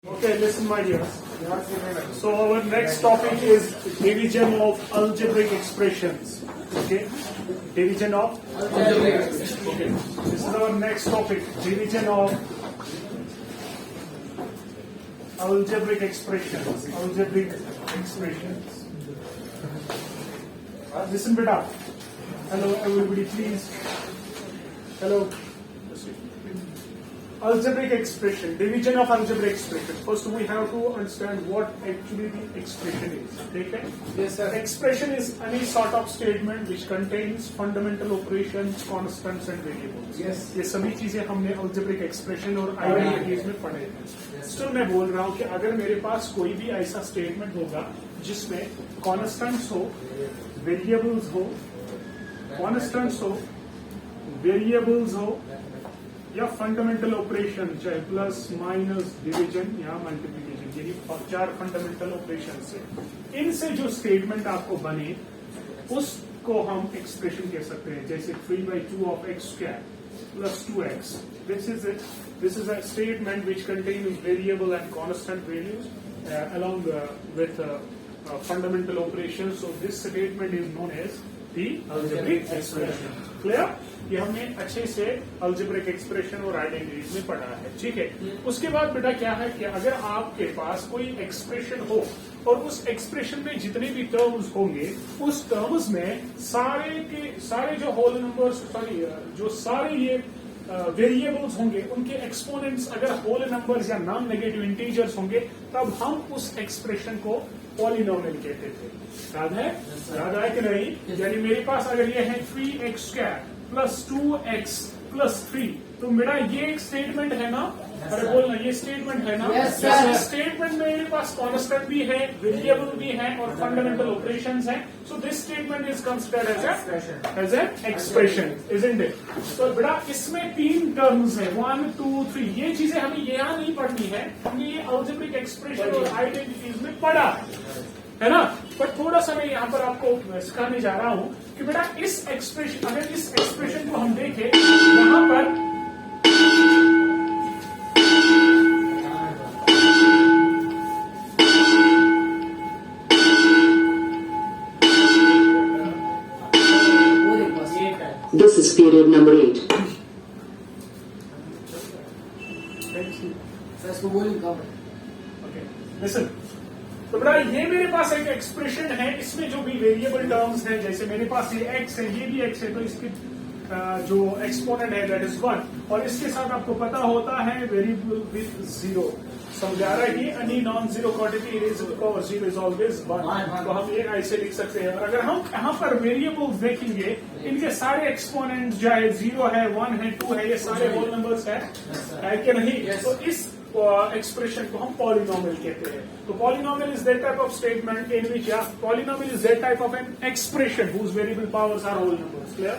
Okay, listen, my dears. So our next topic is division of algebraic expressions. Okay, division of algebraic expressions. Okay, this is our next topic: division of algebraic expressions. Algebraic expressions. Listen, beta. Hello, everybody, please. Hello. Algebraic expression, division of algebraic expression. First, we have to understand what actually the expression is. Okay? Yes, sir. Expression is any sort of statement which contains fundamental operations, constants and variables. Yes. ये सभी चीजें हमने algebraic expression और identities में पढ़े हैं. तो मैं बोल रहा हूँ कि अगर मेरे पास कोई भी ऐसा स्टेटमेंट होगा जिसमें कॉन्स्टेंट्स हो, वेरिएबल्स हो, कॉन्स्टेंट्स हो, वेरिएबल्स हो या फंडामेंटल ऑपरेशन चाहे प्लस माइनस डिवीजन या मल्टीप्लिकेशन, यही चार फंडामेंटल ऑपरेशन से इनसे जो स्टेटमेंट आपको बने उसको हम एक्सप्रेशन कह सकते हैं. जैसे 3/2 of x square plus 2x. This is a statement which contains variable and constant values along with fundamental operations. So this statement is known as the algebraic expression. Clear? ये हमने अच्छे से algebraic expression और identities में पढ़ा है. ठीक है. उसके बाद बेटा क्या है कि अगर आपके पास कोई एक्सप्रेशन हो और उस एक्सप्रेशन में जितने भी टर्म्स होंगे उस टर्म्स में सारे के सारे जो होल नंबर्स जो सारे ये वेरिएबल्स होंगे उनके एक्सपोनेंट्स अगर होल नंबर्स या नॉन नेगेटिव इंटीजर्स होंगे तब हम उस एक्सप्रेशन को पॉलिनोमियल कहते थे. याद है? याद है कि नहीं? यानी मेरे पास अगर ये है 3x square plus 2x plus 3 तो मेरा ये एक स्टेटमेंट है ना. अरे बोलना, ये स्टेटमेंट है ना. स्टेटमेंट में मेरे पास कॉन्स्टेंट भी है, वेरिएबल भी है और फंडामेंटल ऑपरेशंस हैं. So this statement is considered as an expression, isn't it? तो बेटा इसमें 3 टर्म्स है, 1 2 3. ये चीजें हमें यहाँ नहीं पढ़नी है, हमने ये अलजेब्रिक एक्सप्रेशन और आइडेंटिटीज में पढ़ा है ना. पर थोड़ा सा मैं यहाँ पर आपको सिखाने जा रहा हूँ कि बेटा इस एक्सप्रेशन, अगर इस एक्सप्रेशन को हम देखें यहाँ पर This is period number 8. Okay. Listen. तो बेटा ये मेरे पास एक एक्सप्रेशन है, इसमें जो भी वेरिएबल टर्म्स हैं, जैसे मेरे पास ये x है, ये भी x है, तो इसकी जो एक्सपोनेंट है दैट इज 1 और इसके साथ आपको पता होता है वेरिएबल विद 0. समझा रहा है कि any non zero quantity erasable power 0 is always 1. तो हम ये ऐसे लिख सकते हैं. और अगर हम यहाँ पर वेरिएबल्स देखेंगे इनके सारे एक्सपोनेंट चाहे 0 है, 1 है, 2 है, ये सारे होल नंबर्स है कि नहीं. तो इस एक्सप्रेशन को हम पॉलिनोमियल कहते हैं. तो polynomial is that type of statement in which polynomial is that type of an expression whose variable powers are whole numbers. Clear?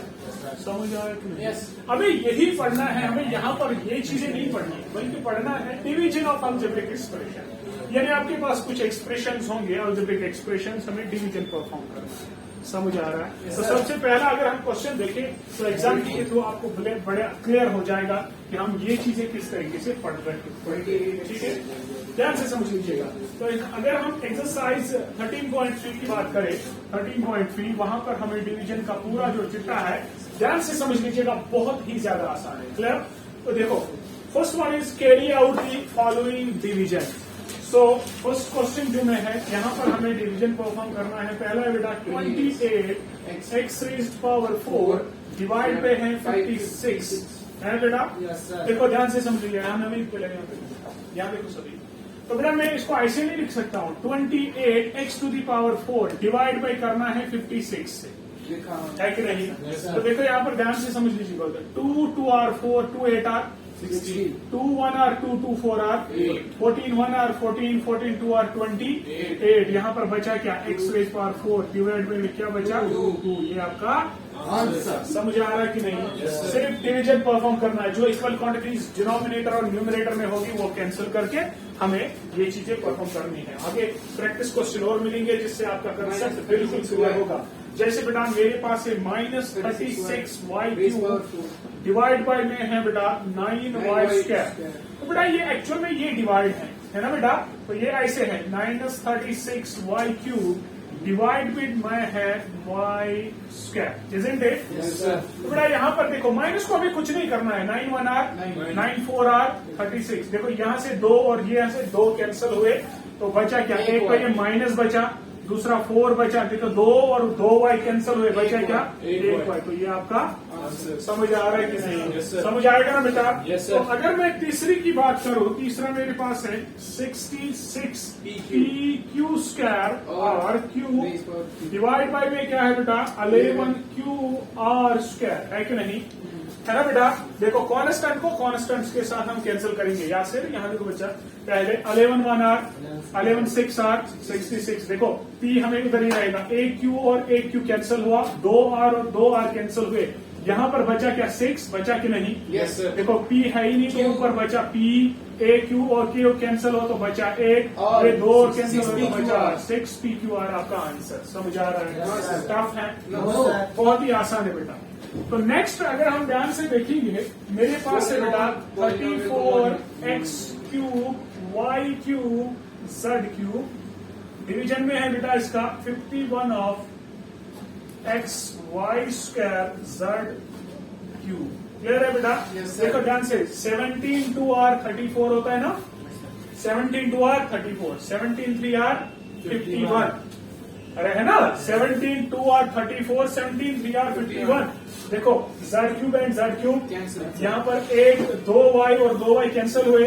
समझ आया कि नहीं? हमें यही पढ़ना है, हमें यहाँ पर ये चीजें नहीं पढ़नी बल्कि पढ़ना है डिवीजन ऑफ अलजेब्रिक एक्सप्रेशन. यानी आपके पास कुछ एक्सप्रेशंस होंगे अलजेब्रिक एक्सप्रेशंस, हमें डिवीजन परफॉर्म करना है. समझ आ रहा है? तो सबसे पहला अगर हम क्वेश्चन देखें तो एग्जाम के थ्रू आपको बड़े क्लियर हो जाएगा कि हम ये चीजें किस तरीके से पढ़ रहे हैं. ठीक है, ध्यान से समझ लीजिएगा. तो अगर हम एक्सरसाइज 13.3 की बात करें, 13.3 वहां पर हमें डिवीजन का पूरा जो चिट्ठा है ध्यान से समझ लीजिएगा, बहुत ही ज्यादा आसान है. क्लियर? तो देखो, first one is carry out the following division. So first question जो में है यहाँ पर हमें डिवीजन परफॉर्म करना है. पहला है बेटा 28 x रेज़्ड पावर 4 डिवाइड पे है 56 है बेटा. देखो ध्यान से समझिए, यहाँ देखो सभी. तो बेटा मैं इसको ऐसे नहीं लिख सकता हूँ. 28 x to the power 4 divide by करना है 56 से, है कि नहीं? तो देखो यहाँ पर ध्यान से समझ लीजिएगा. 2 2 are 4, 2 8 are 16, 2 1 are 2 2 4 are 14, 1 are 14, 14 2 are 28. यहाँ पर बचा क्या? x रेज़ पावर 4 डिवाइड में क्या बचा? 2. ये आपका आंसर. समझ आ रहा है कि नहीं? सिर्फ डिवीजन परफॉर्म करना है. जो इक्वल क्वांटिटीज डिनोमिनेटर और न्यूमरेटर में होगी वो कैंसिल करके हमें ये चीजें परफॉर्म करनी है. आगे प्रैक्टिस क्वेश्चन और मिलेंगे जिससे आपका कंसेप्ट बिल्कुल क्लियर होगा. जैसे बेटा मेरे पास है -36y³ डिवाइड बाय में है बेटा 9y². तो बेटा ये एक्चुअल में ये डिवाइड है. है ना बेटा। तो ये ऐसे है -36y³ डिवाइड विद माई है y², इजंट इट? तो बेटा यहाँ पर देखो माइनस को अभी कुछ नहीं करना है। 9 1 r 9 4 r 36। देखो यहाँ से 2 और ये यहाँ से 2 कैंसिल हुए तो बचा क्या? एक पर ये माइनस बचा, दूसरा 4 बचा। देखो 2 और 2y कैंसिल हुए, बचा क्या? 1y। तो ये आपका समझ आ रहा है कि नहीं? समझ आएगा ना बेटा? तो अगर मैं तीसरी की बात करूं, तीसरा मेरे पास है 66 pq² r³ डिवाइड बाय में क्या है बेटा? 11q r² है कि नहीं? है ना बेटा। देखो कांस्टेंट को कांस्टेंट्स के साथ हम कैंसिल करेंगे। या फिर यहाँ देखो बच्चा, पहले 11 1 r 11 6 r 66। देखो p हमें इधर ही रहेगा, एक q और एक q कैंसिल हुआ, 2 r और 2 r कैंसिल हुए। यहाँ पर बचा क्या? 6 बचा कि नहीं? Yes, sir. देखो p है ही नहीं तो ऊपर बचा p, a q और q कैंसिल हो तो बचा 1, और ये 2 कैंसिल हो तो 6 बचा PQR 6 pqr आपका आंसर। समझ आ रहा है? Yes, sir. टफ है? No, sir. बहुत ही आसान है बेटा। तो नेक्स्ट अगर हम ध्यान से देखेंगे, मेरे पास है बेटा 34x³ y³ z³ डिवीजन में है बेटा इसका 51 ऑफ xy² z³। क्लियर है बेटा? Yes, sir. देखो ध्यान से 17 2r 34 होता है ना, 17 2r 34, 17 3r 51। अरे है ना, 17 2r 34, 17 3r 51। देखो z³ एंड z³ यहाँ पर एक 2y और 2y कैंसिल हुए,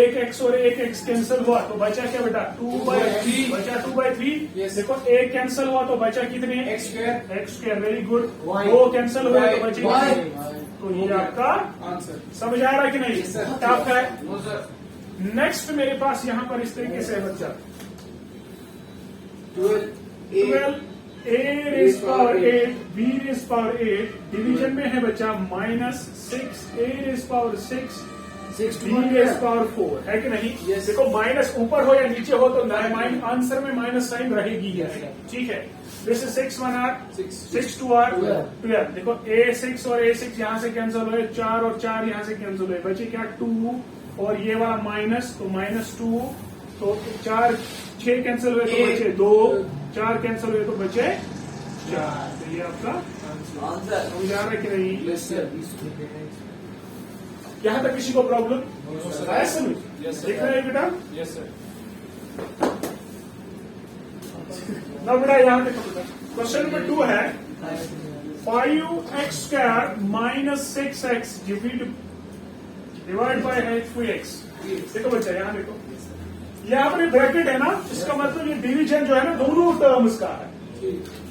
एक x और एक x कैंसिल हुआ तो बचा क्या बेटा? 2/3 बचा 2/3। Yes. देखो एक कैंसिल हुआ तो बचा कितने? x²। Very good. Y. 2 cancel हुए तो बचे Y. कितने? तो ये आपका आंसर। समझ आ रहा है कि नहीं? Yes, sir. टफ है? No sir. नेक्स्ट मेरे पास यहाँ पर इस तरीके से है बच्चा 12 a raised power 8 b raised power 8 division में है बच्चा -6 a raised power 6 b raised power 4 है कि नहीं? Yes. देखो माइनस ऊपर हो या नीचे हो तो आंसर में माइनस साइन रहेगी ही। ठीक है। This is 6 1 r 6 2 r 12। देखो a6 और a6 यहाँ से कैंसिल हुए, 4 और 4 यहाँ से कैंसिल हुए, बचे क्या? 2 और ये वाला माइनस तो -2। तो 4 6 कैंसिल हुए तो बचे 2, 4 कैंसिल हुए तो बचे 4। तो ये आपका आंसर। समझ आ रहा है कि नहीं? Yes sir. यहाँ तक किसी को प्रॉब्लम है? समझ Yes, sir. देख रहे हैं बेटा? Yes sir. ना बेटा यहाँ देखो बेटा, क्वेश्चन नंबर 2 है 5x² - 6x divide by 3x। देखो बच्चा यहाँ देखो, यहाँ पर ब्रैकेट है ना, इसका मतलब ये डिवीजन जो है ना दोनों टर्म्स का है।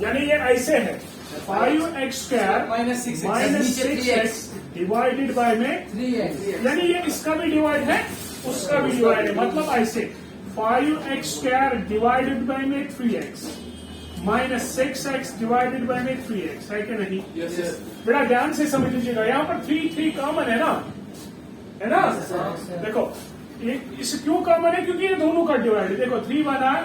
यानी ये ऐसे है 5x² - 6x डिवाइडेड बाय में 3x। यानी ये इसका भी डिवाइड है, उसका भी डिवाइड है। मतलब ऐसे 5x² डिवाइडेड बाय में 3x - 6x डिवाइडेड बाय में 3x है कि नहीं? Yes sir. बेटा ध्यान से समझ लीजिएगा, यहाँ पर 3 कॉमन है ना, है ना? देखो ये इस क्यों कॉमन है? क्योंकि ये दोनों का डिवाइड है। देखो 3 1 r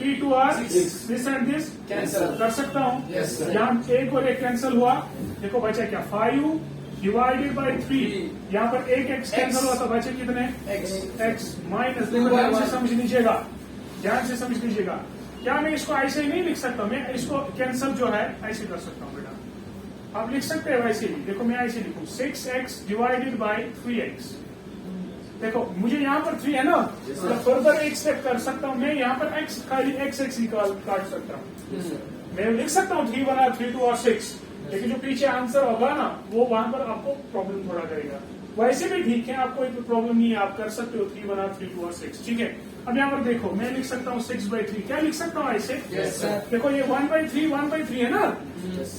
3 2 r this and this Cancel. कर सकता हूँ। Yes, sir. यहाँ एक और एक कैंसिल हुआ। देखो बचा क्या? 5 डिवाइडेड बाय 3। यहाँ पर एक x कैंसिल हुआ तो बचे कितने? x minus. देखो ध्यान से समझ लीजिएगा, ध्यान से समझ लीजिएगा। क्या मैं इसको ऐसे ही नहीं लिख सकता? मैं इसको कैंसिल जो है ऐसे कर सकता हूँ बेटा। आप लिख सकते हैं वैसे ही। देखो मैं ऐसे लिखूं 6x डिवाइडेड बाय 3x। देखो मुझे यहाँ पर 3 है ना, तो फर्दर एक स्टेप कर सकता हूँ मैं। यहाँ पर x खाली x ही काट सकता हूँ। मैं लिख सकता हूँ 3 1 r 3 2 और 6, लेकिन जो पीछे आंसर होगा ना वो वहां पर आपको प्रॉब्लम थोड़ा करेगा। वैसे भी ठीक है, आपको कोई प्रॉब्लम नहीं है, आप कर सकते हो 3 1 r 3 2 और 6। ठीक है। अब यहाँ पर देखो मैं लिख सकता हूँ 6/3। क्या लिख सकता हूँ ऐसे? Yes, sir. देखो ये 1/3 है ना,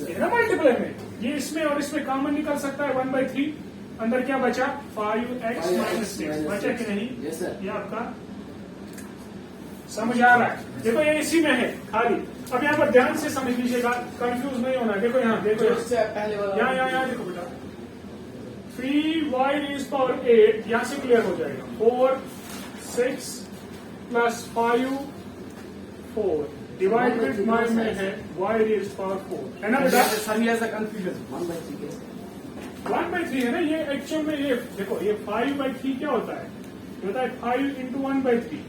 ये ना मल्टीप्लाई में, ये इसमें और इसमें कॉमन निकल सकता है 1/3। अंदर क्या बचा? 5x - 6 बचा कि नहीं? Yes sir. ये आपका समझ आ रहा है? देखो ये इसी में है खाली। अब यहाँ पर ध्यान से समझ लीजिएगा, कंफ्यूज नहीं होना। देखो यहाँ देखो पहले वाला यहाँ देखो बेटा 3y raised power 8 यहाँ से क्लियर हो जाएगा। 4 6 + 5 4 डिवाइडेड बाय में है y raised power 4 है ना बेटा? सर ही ऐसा कंफ्यूजन 1/3 कैसे? 1/3 है ना ये एक्चुअल में। ये देखो ये 5/3 क्या होता है? होता है 5 इंटू 1/3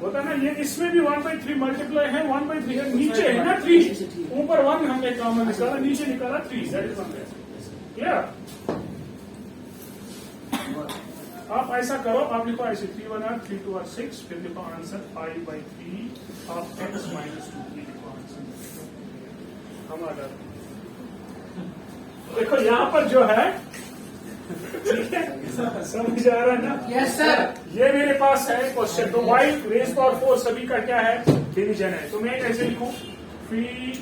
होता है ना। ये इसमें भी 1/3 मल्टीप्लाई है, 1/3 है, नीचे है ना 3, ऊपर 1 हमने कॉमन निकाला, नीचे निकाला 3, दैट इज क्लियर। आप ऐसा करो, आप लिखो ऐसे 3 1 r 3 2 r 6, फिर लिखो आंसर 5/3 ऑफ x माइनस 2 लिखो आंसर। हमारा देखो यहाँ पर जो है, ठीक है, समझ आ रहा है ना? Yes sir. ये मेरे पास है क्वेश्चन। तो y रेज पावर 4 सभी का क्या है, डिवीजन है। तो मैं कैसे लिखूं, 3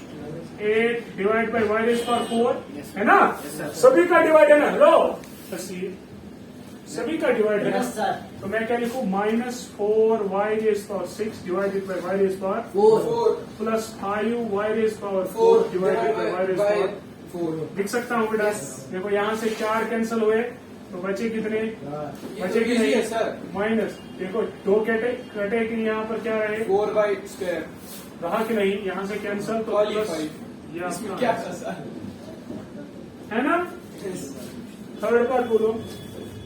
8 divide by y raise power 4 है ना, सभी का डिवाइड है ना, लो सभी का डिवाइड है ना। तो मैं क्या लिखूं, -4 y raise power 6 divided by y raise power 4 plus 5 y raise power 4 divided by y raise power 4 लिख सकता हूँ बेटा। देखो यहाँ से 4 कैंसिल हुए तो बचे कितने, बचे कि नहीं सर। माइनस। देखो 2 कटे कि यहाँ पर क्या रहे, 4/2 रहा कि नहीं, यहाँ से कैंसिल तो प्लस ये इसमें आपका क्या था सर? है ना। थर्ड पार्ट बोलो।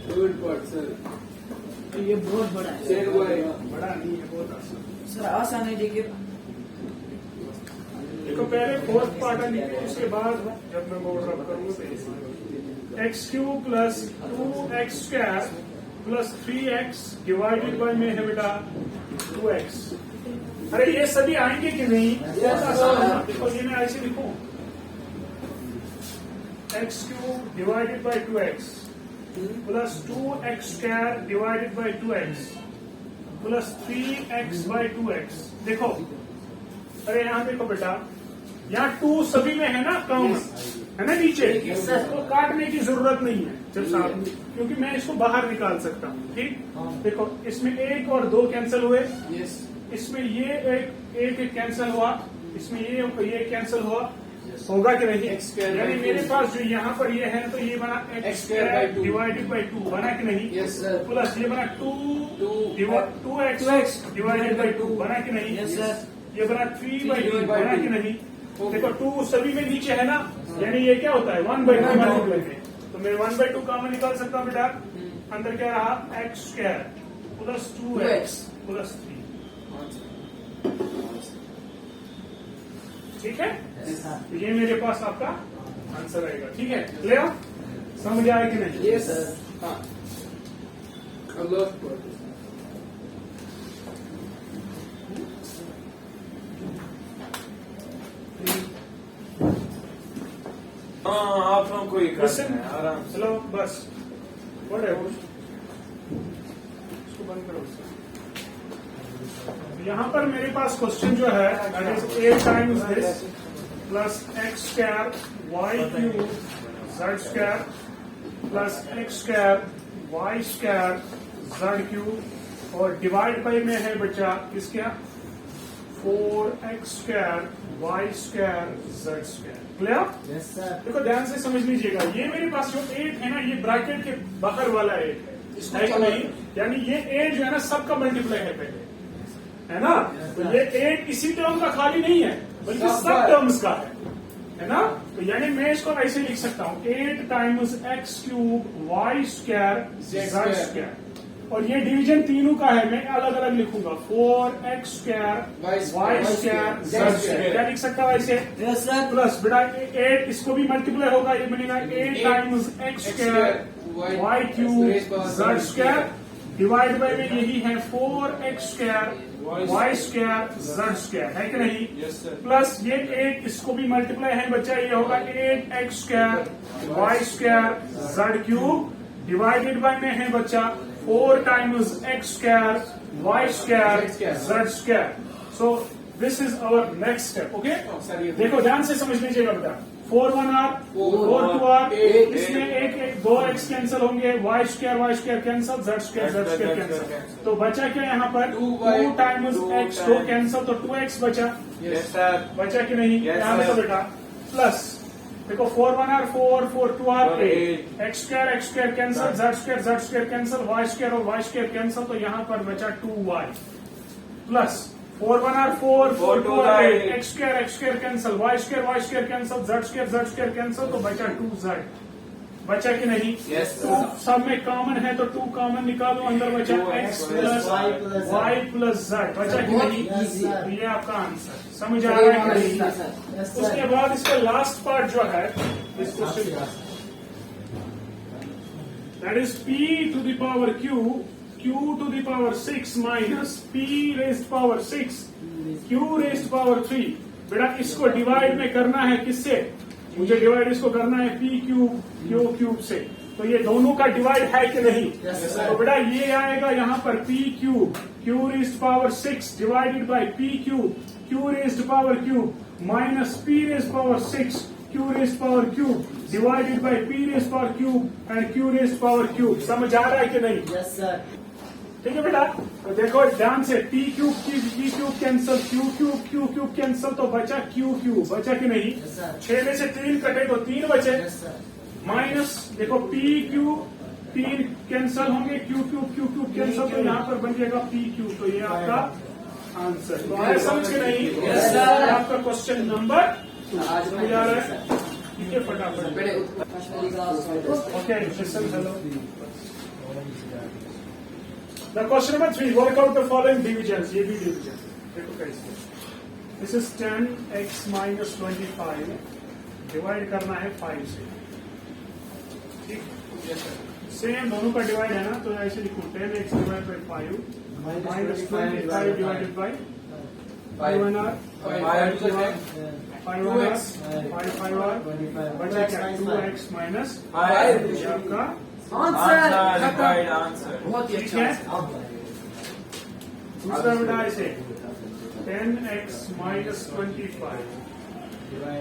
थर्ड पार्ट सर, ये बहुत बड़ा है 10/, बड़ा नहीं है, बहुत आसान। सर आसान है देखिए। देखो पहले फोर्थ पार्ट लिखे, उसके बाद जब मैं बोर्ड रब करूंगा तो x³ plus 2x² plus 3x divided by में है बेटा 2x। अरे ये सभी आएंगे कि नहीं, बहुत आसान है। देखो ये मैं ऐसे लिखूं, x³ divided by 2x plus 2x² divided by 2x plus 3x by 2x। देखो अरे यहाँ देखो बेटा, यहाँ 2 सभी में है ना, कम है ना नीचे, तो काटने की जरूरत नहीं है जब साथ में, क्योंकि मैं इसको बाहर निकाल सकता हूँ। ठीक, देखो इसमें 1 और 2 कैंसिल हुए, यस इसमें ये एक कैंसिल हुआ, इसमें ये कैंसिल हुआ, होगा कि नहीं। x² यानी मेरे पास जो यहाँ पर ये है तो ये बना x² डिवाइडेड बाई 2 बना कि नहीं। Yes sir. प्लस ये बना 2x डिवाइडेड बाई 2 बना कि नहीं। Yes sir. ये बना 3/2 बना कि नहीं। देखो 2 सभी में नीचे है ना, यानी ये क्या होता है 1/2 मल्टीप्लाई में। तो मैं 1/2 कॉमन निकाल सकता हूँ बेटा। अंदर क्या रहा, x² प्लस 2x प्लस 3। ठीक है, तो ये मेरे पास आपका आंसर आएगा। ठीक है, क्लियर, समझ आया कि नहीं। Yes sir. हाँ, अगला पार्ट हाँ, आप लोगों को ही करना Listen, है आराम से। चलो बस whatever, इसको बंद करो। यहाँ पर मेरे पास क्वेश्चन जो है that is 8 times this plus x² y³ z² plus x² y² z³ और डिवाइड बाई में है बच्चा किसका 4x² y² z²। Clear. Yes sir. देखो ध्यान से समझ लीजिएगा, ये मेरे पास जो 8 है ना, ये ब्रैकेट के बाहर वाला 8 है, इसको है कि नहीं। यानी ये 8 जो है ना सबका मल्टीप्लाई है पहले, है ना। तो ये 8 इसी टर्म का खाली नहीं है, बल्कि सब टर्म्स का है ना। तो यानी मैं इसको ऐसे लिख सकता हूँ 8 टाइम्स x³ y² z²। और ये डिवीजन तीनों का है, मैं अलग अलग लिखूंगा 4x² y² z²। क्या लिख सकता हूँ ऐसे, यस सर। प्लस बेटा 8 इसको भी मल्टीप्लाई होगा, ये बनेगा 8 times x² y³ z² divide by में यही है 4x² y² z² है कि नहीं। Yes sir. प्लस ये 8 इसको भी मल्टीप्लाई है बच्चा, ये होगा 8x² y² z³ divided by में है बच्चा 4 times x² y² z²। So this is our next step. Okay, देखो ध्यान से समझ लीजिएगा बेटा, 4 1 r 4 2 r, इसमें एक 2x कैंसिल होंगे, y² कैंसिल, z² कैंसिल। तो बचा क्या यहाँ पर 2 टाइम्स x, 2 कैंसिल तो 2x बचा, यस सर। बचा कि नहीं। Yes, यहाँ sir. देखो बेटा, प्लस देखो 4 1 r 4 4 2 r 8 x² cancel, z² cancel, y² और y² कैंसिल, तो यहाँ पर बचा 2y plus 4 1 r 4 4 2 r 8 x² cancel, y² cancel, z² cancel, तो बचा 2z बचा कि नहीं? Yes, sir. टू सब में कॉमन है तो 2 कॉमन निकालो, अंदर बचा 2x x plus y plus z, बचा कि नहीं? तो ये आपका आंसर समझ आ रहा है कि नहीं? उसके बाद इसका लास्ट पार्ट जो है इसको that is p to the power q, q to the power 6 minus p raised power 6, q raised power 3। बेटा इसको डिवाइड में करना है किससे? मुझे डिवाइड इसको करना है p क्यूब q क्यूब से। तो ये दोनों का डिवाइड है कि नहीं? तो बेटा ये आएगा यहाँ पर p cube q raised power 6 divided by p cube q raised power cube minus p raised power 6 q raised power cube divided by p raised power cube and q raised power cube. समझ आ रहा है कि नहीं? Yes sir. ठीक है बेटा, तो देखो ध्यान से p cube cancel, q cube cancel, तो बचा q क्यूब, बचा कि नहीं? 6 में से 3 कटे तो 3 बचे, माइनस देखो p क्यूब 3 कैंसल होंगे, q क्यूब कैंसल, तो यहाँ पर बन जाएगा p क्यूब। तो ये आपका आंसर। तो आया समझ के नहीं? Yes, sir. आपका क्वेश्चन नंबर 2 समझ आ रहा है? ठीक है, फटाफट okay listen hello. Now question number 3, work out the following divisions. ये भी डिवीजन देखो कैसे। This is 10x minus 25 divide करना है 5 से। ठीक, सेम दोनों का डिवाइड है ना, तो ऐसे लिखूं 10x divide by 5 minus 25 divided by 5 5 बचा क्या 2x माइनस 5। ये आपका आंसर। बहुत ही ठीक अच्छा है। दूसरा बेटा ऐसे 10x माइनस 25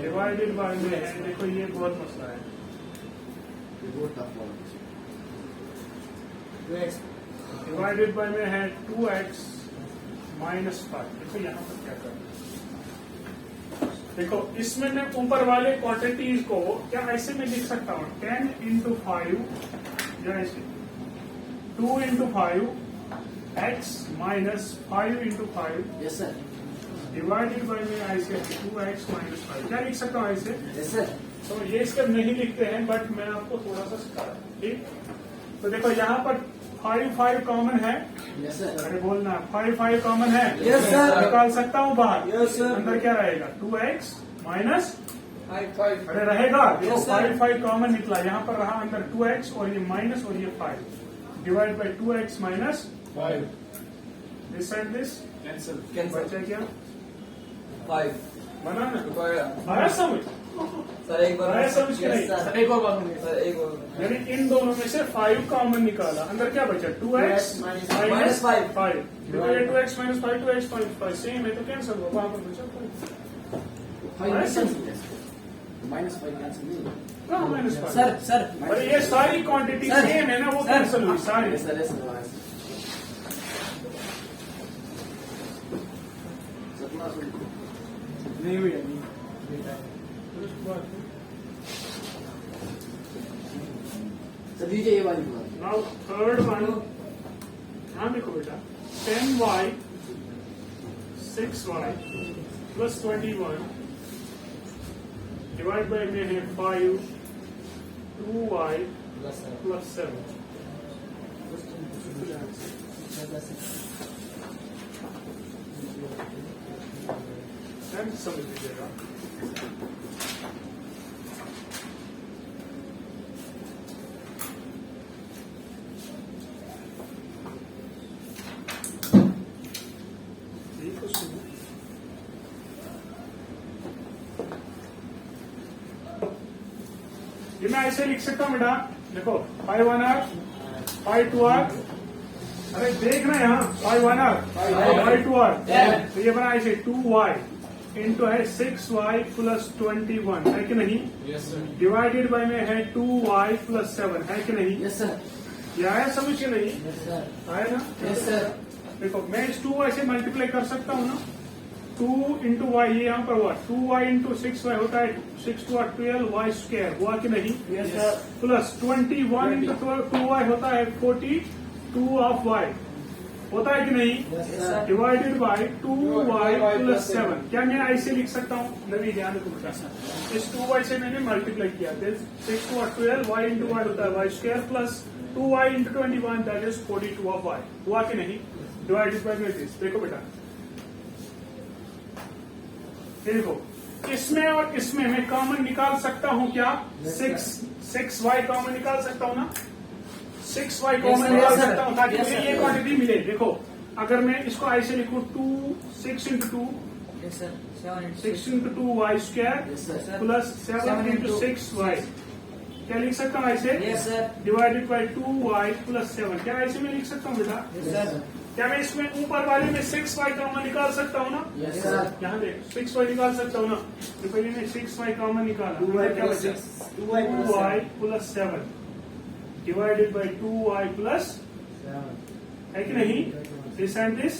डिवाइडेड बाय में है, देखो ये बहुत मसला है। डिवाइडेड बाय में है 2x माइनस 5। देखो यहाँ पर क्या करना है, देखो इसमें मैं ऊपर वाले क्वांटिटीज को क्या ऐसे में लिख सकता हूँ 10 इंटू 5 या ऐसे 2 into 5 x minus 5 into 5 yes sir. Divided by में ऐसे 2x माइनस 5 क्या लिख सकता हूँ ऐसे? Yes sir. तो ये इसका नहीं लिखते हैं, बट मैं आपको थोड़ा सा सिखा रहा हूँ। ठीक, तो देखो यहाँ पर 5 कॉमन है। Yes sir. अरे बोलना 5 कॉमन है। Yes, sir. निकाल सकता हूँ बाहर। Yes, sir. अंदर क्या रहेगा 2x माइनस 5 अरे रहेगा देखो Yes, sir. 5 कॉमन निकला, यहाँ पर रहा अंदर 2x और ये माइनस और ये 5 divide by 2x minus 5 this and this cancel. बचा क्या 5 बना ना? सर आया समझ? एक बार आया समझ के नहीं? सर एक और बार सर एक और यानी इन दोनों में से 5 कॉमन निकाला, अंदर क्या बचा 2x minus 5. 5 देखो ये 2x minus 5 2x minus 5 same है तो कैंसिल हुआ, वहां पर बचा 5 माइनस 5 कैंसिल नहीं। कहाँ माइनस 5? Sir sir. अरे ये सारी क्वांटिटी सर, सेम है ना, वो सर, कैंसिल हुई सारी। सर नहीं हुई अभी। सर दीजिए ये वाली बात। नाउ थर्ड वन, ध्यान देखो बेटा 10y 6y plus 21 divide by में है 5 2y प्लस 7। समझ लीजिएगा। ये मैं ऐसे लिख सकता हूँ बेटा, देखो 5 1r 5 2r, अरे देखना यहाँ 5 1r 5 2r, तो ये बना ऐसे 2y इंटू है 6y प्लस 21 है कि नहीं? Yes sir. डिवाइडेड बाय में है 2y प्लस 7 है कि नहीं? Yes sir. ये आया समझ के नहीं? Yes sir. आया ना? Yes sir. देखो मैं इस 2y से मल्टीप्लाई कर सकता हूँ ना, 2 इंटू वाई, ये यहाँ पर हुआ 2y इंटू 6y होता है 6 2 12y स्क्वायर, हुआ कि नहीं? Yes sir. Plus 21 into 2y होता है 42 ऑफ y होता है कि नहीं? Yes, sir. Divided by 2y plus 7। क्या मैं ऐसे लिख सकता हूँ? नवी ध्यान रखो बेटा, इस 2y से मैंने मल्टीप्लाई किया, 6 to 12 y इंटू वाई होता है y square plus 2y into 21 that is 42 of y। हुआ कि नहीं? Divided by this. देखो बेटा, ये देखो, इसमें और इसमें मैं कॉमन निकाल सकता हूँ क्या? 6y कॉमन निकाल सकता हूँ ना? 6y common sir. निकाल Yes, sir. सकता हूँ ताकि Yes, मुझे sir. ये क्वांटिटी मिले। देखो, अगर मैं इसको ऐसे लिखूँ 6 into 2 Yes, sir. 7 into 6 into 2 Y square Yes, sir. Plus 7 7 into into 6 Y. क्या लिख सकता हूँ ऐसे? Yes, sir. Divided by 2y plus 7। क्या ऐसे मैं लिख सकता हूँ बेटा? Yes, sir. क्या मैं इसमें ऊपर वाले में 6y कॉमन निकाल सकता हूँ ना? Yes, sir. यहाँ देख, 6y निकाल सकता हूँ ना? तो पहले मैं 6y कॉमन निकाला, 2y क्या plus बचा? 6, 2y plus 2y plus 7 divided by 2y plus, है कि नहीं? दिस एंड दिस,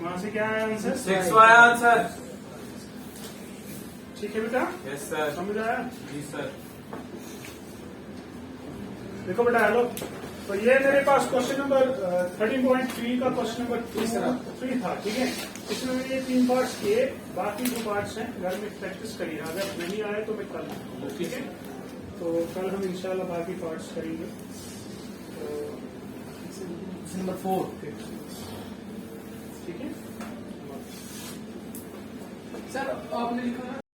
वहां से क्या आया आंसर? 6y answer. ठीक है बेटा, यस सर। समझ आया? जी सर। देखो बेटा, हेलो, तो ये मेरे पास क्वेश्चन नंबर 13.3 का क्वेश्चन नंबर 3 था, ठीक है। इसमें मैंने ये 3 पार्ट्स किए, बाकी जो पार्ट्स हैं घर में प्रैक्टिस करिए, अगर नहीं आए तो मैं कल बताऊंगा, ठीक है। तो कल हम इंशाल्लाह बाकी पार्ट्स करेंगे। तो नंबर 4. ठीक है। सर आपने लिखा है